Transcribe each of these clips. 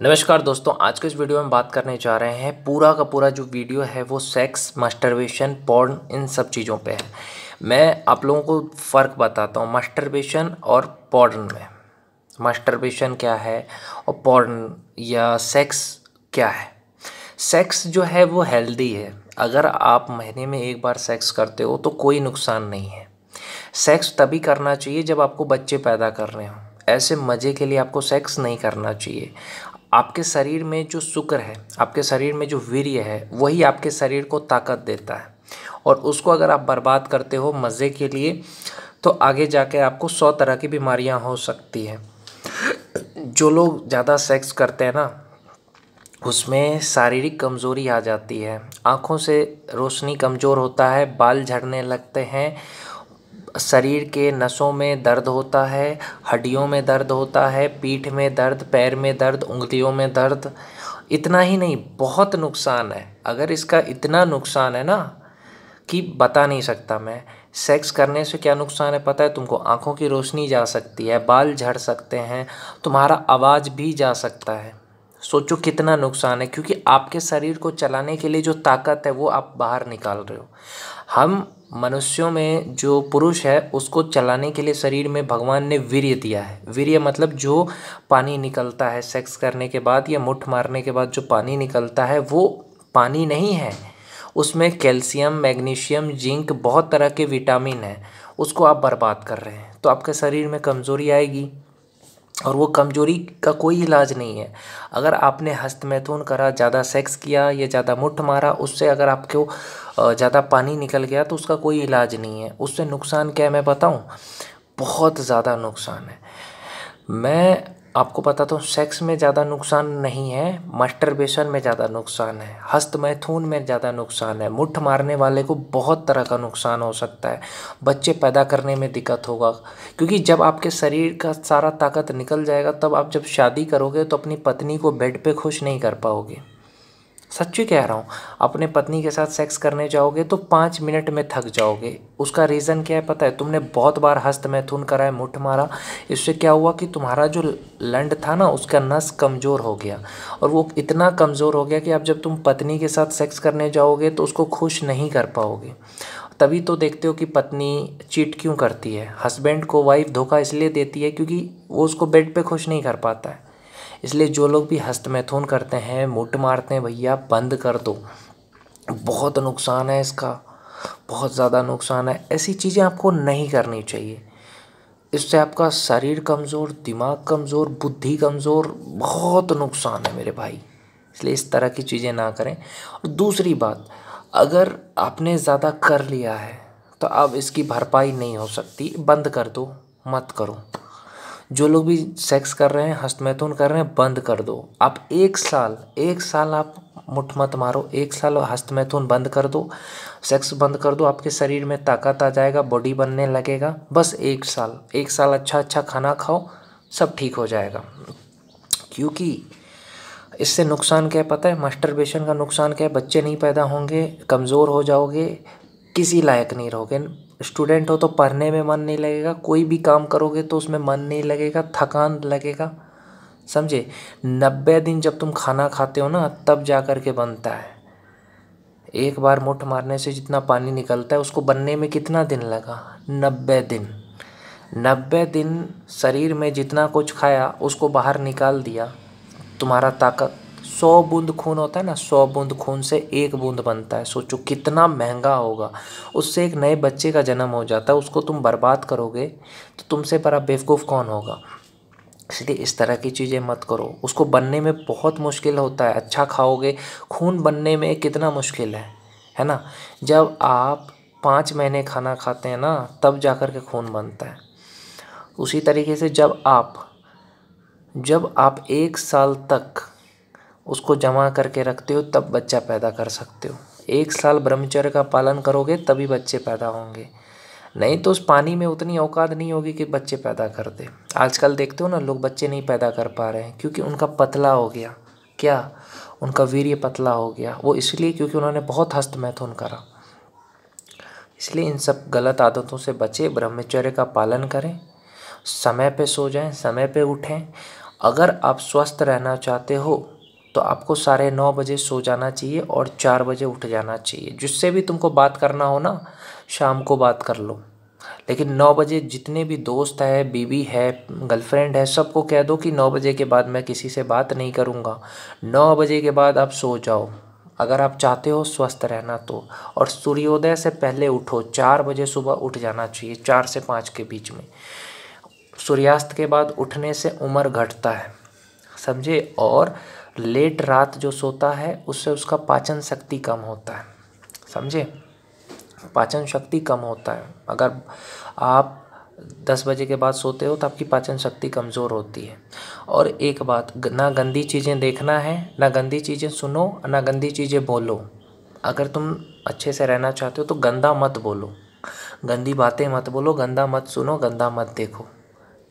नमस्कार दोस्तों, आज के इस वीडियो में बात करने जा रहे हैं। पूरा का पूरा जो वीडियो है वो सेक्स, मास्टरबेशन, पॉर्न, इन सब चीज़ों पे है। मैं आप लोगों को फ़र्क बताता हूँ मास्टरबेशन और पॉर्न में। मास्टरबेशन क्या है और पॉर्न या सेक्स क्या है। सेक्स जो है वो हेल्दी है। अगर आप महीने में एक बार सेक्स करते हो तो कोई नुकसान नहीं है। सेक्स तभी करना चाहिए जब आपको बच्चे पैदा करने हों। ऐसे मज़े के लिए आपको सेक्स नहीं करना चाहिए। आपके शरीर में जो शुक्र है, आपके शरीर में जो वीर्य है, वही आपके शरीर को ताकत देता है। और उसको अगर आप बर्बाद करते हो मज़े के लिए तो आगे जाके आपको 100 तरह की बीमारियां हो सकती हैं। जो लोग ज़्यादा सेक्स करते हैं ना, उसमें शारीरिक कमज़ोरी आ जाती है। आँखों से रोशनी कमज़ोर होता है, बाल झड़ने लगते हैं, शरीर के नसों में दर्द होता है, हड्डियों में दर्द होता है, पीठ में दर्द, पैर में दर्द, उंगलियों में दर्द। इतना ही नहीं, बहुत नुकसान है। अगर इसका इतना नुकसान है ना कि बता नहीं सकता मैं। सेक्स करने से क्या नुकसान है पता है तुमको? आँखों की रोशनी जा सकती है, बाल झड़ सकते हैं, तुम्हारा आवाज़ भी जा सकता है। सोचो कितना नुकसान है, क्योंकि आपके शरीर को चलाने के लिए जो ताकत है वो आप बाहर निकाल रहे हो। हम मनुष्यों में जो पुरुष है उसको चलाने के लिए शरीर में भगवान ने वीर्य दिया है। वीर्य मतलब जो पानी निकलता है सेक्स करने के बाद या मुट्ठ मारने के बाद जो पानी निकलता है वो पानी नहीं है। उसमें कैल्शियम, मैग्नीशियम, जिंक, बहुत तरह के विटामिन हैं। उसको आप बर्बाद कर रहे हैं तो आपके शरीर में कमज़ोरी आएगी। और वो कमजोरी का कोई इलाज नहीं है। अगर आपने हस्तमैथुन करा, ज़्यादा सेक्स किया या ज़्यादा मुट्ठ मारा, उससे अगर आपको ज़्यादा पानी निकल गया तो उसका कोई इलाज नहीं है। उससे नुकसान क्या है मैं बताऊं? बहुत ज़्यादा नुकसान है। मैं आपको बताता हूँ, सेक्स में ज़्यादा नुकसान नहीं है, मास्टरबेशन में ज़्यादा नुकसान है, हस्तमैथुन में ज़्यादा नुकसान है। मुट्ठ मारने वाले को बहुत तरह का नुकसान हो सकता है। बच्चे पैदा करने में दिक्कत होगा, क्योंकि जब आपके शरीर का सारा ताकत निकल जाएगा तब आप जब शादी करोगे तो अपनी पत्नी को बेड पे खुश नहीं कर पाओगे। सच्ची कह रहा हूँ। अपने पत्नी के साथ सेक्स करने जाओगे तो 5 मिनट में थक जाओगे। उसका रीज़न क्या है पता है? तुमने बहुत बार हस्तमैथुन करा है, मुट्ठ मारा। इससे क्या हुआ कि तुम्हारा जो लंड था ना, उसका नस कमज़ोर हो गया। और वो इतना कमज़ोर हो गया कि अब जब तुम पत्नी के साथ सेक्स करने जाओगे तो उसको खुश नहीं कर पाओगे। तभी तो देखते हो कि पत्नी चीट क्यों करती है। हस्बैंड को वाइफ धोखा इसलिए देती है क्योंकि वो उसको बेड पे खुश नहीं कर पाता है। इसलिए जो लोग भी हस्तमैथुन करते हैं, मुट्ठ मारते हैं, भैया बंद कर दो। बहुत नुकसान है इसका, बहुत ज़्यादा नुकसान है। ऐसी चीज़ें आपको नहीं करनी चाहिए। इससे आपका शरीर कमज़ोर, दिमाग कमज़ोर, बुद्धि कमज़ोर, बहुत नुकसान है मेरे भाई। इसलिए इस तरह की चीज़ें ना करें। और दूसरी बात, अगर आपने ज़्यादा कर लिया है तो अब इसकी भरपाई नहीं हो सकती, बंद कर दो, मत करो। जो लोग भी सेक्स कर रहे हैं, हस्तमैथुन कर रहे हैं, बंद कर दो। आप 1 साल आप मुट्ठ मत मारो, 1 साल हस्तमैथुन बंद कर दो, सेक्स बंद कर दो। आपके शरीर में ताकत आ जाएगा, बॉडी बनने लगेगा। बस 1 साल, 1 साल अच्छा अच्छा खाना खाओ, सब ठीक हो जाएगा। क्योंकि इससे नुकसान क्या है पता है? मास्टरबेशन का नुकसान क्या है? बच्चे नहीं पैदा होंगे, कमज़ोर हो जाओगे, किसी लायक नहीं रहोगे। स्टूडेंट हो तो पढ़ने में मन नहीं लगेगा, कोई भी काम करोगे तो उसमें मन नहीं लगेगा, थकान लगेगा। समझे? 90 दिन जब तुम खाना खाते हो ना तब जा कर के बनता है। एक बार मुट्ठ मारने से जितना पानी निकलता है उसको बनने में कितना दिन लगा? 90 दिन। 90 दिन शरीर में जितना कुछ खाया उसको बाहर निकाल दिया। तुम्हारा ताकत 100 बूंद खून होता है ना, 100 बूंद खून से 1 बूंद बनता है। सोचो कितना महंगा होगा। उससे एक नए बच्चे का जन्म हो जाता है। उसको तुम बर्बाद करोगे तो तुमसे बड़ा बेवकूफ़ कौन होगा? इसलिए इस तरह की चीज़ें मत करो। उसको बनने में बहुत मुश्किल होता है। अच्छा खाओगे, खून बनने में कितना मुश्किल है ना? जब आप 5 महीने खाना खाते हैं ना तब जा कर के खून बनता है। उसी तरीके से जब आप 1 साल तक उसको जमा करके रखते हो तब बच्चा पैदा कर सकते हो। 1 साल ब्रह्मचर्य का पालन करोगे तभी बच्चे पैदा होंगे, नहीं तो उस पानी में उतनी औकात नहीं होगी कि बच्चे पैदा कर दे। आजकल देखते हो ना, लोग बच्चे नहीं पैदा कर पा रहे हैं क्योंकि उनका पतला हो गया। क्या? उनका वीर्य पतला हो गया। वो इसलिए क्योंकि उन्होंने बहुत हस्तमैथुन करा। इसलिए इन सब गलत आदतों से बचे, ब्रह्मचर्य का पालन करें, समय पे सो जाएं, समय पे उठें। अगर आप स्वस्थ रहना चाहते हो तो आपको 9:30 बजे सो जाना चाहिए और 4 बजे उठ जाना चाहिए। जिससे भी तुमको बात करना हो ना, शाम को बात कर लो, लेकिन 9 बजे जितने भी दोस्त है, बीवी है, गर्लफ्रेंड है, सबको कह दो कि 9 बजे के बाद मैं किसी से बात नहीं करूँगा। 9 बजे के बाद आप सो जाओ अगर आप चाहते हो स्वस्थ रहना तो। और सूर्योदय से पहले उठो, 4 बजे सुबह उठ जाना चाहिए, 4 से 5 के बीच में। सूर्यास्त के बाद उठने से उम्र घटता है, समझे। और लेट रात जो सोता है उससे उसका पाचन शक्ति कम होता है, समझे। पाचन शक्ति कम होता है। अगर आप 10 बजे के बाद सोते हो तो आपकी पाचन शक्ति कमज़ोर होती है। और एक बात, ना गंदी चीज़ें देखना है, ना गंदी चीज़ें सुनो, ना गंदी चीज़ें बोलो। अगर तुम अच्छे से रहना चाहते हो तो गंदा मत बोलो, गंदी बातें मत बोलो, गंदा मत सुनो, गंदा मत देखो।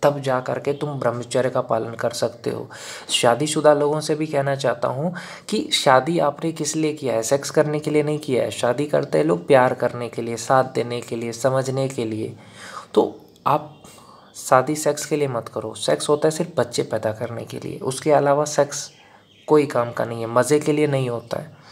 तब जा कर के तुम ब्रह्मचर्य का पालन कर सकते हो। शादीशुदा लोगों से भी कहना चाहता हूँ कि शादी आपने किस लिए किया है? सेक्स करने के लिए नहीं किया है। शादी करते हैं लोग प्यार करने के लिए, साथ देने के लिए, समझने के लिए। तो आप शादी सेक्स के लिए मत करो। सेक्स होता है सिर्फ बच्चे पैदा करने के लिए, उसके अलावा सेक्स कोई काम का नहीं है, मज़े के लिए नहीं होता है।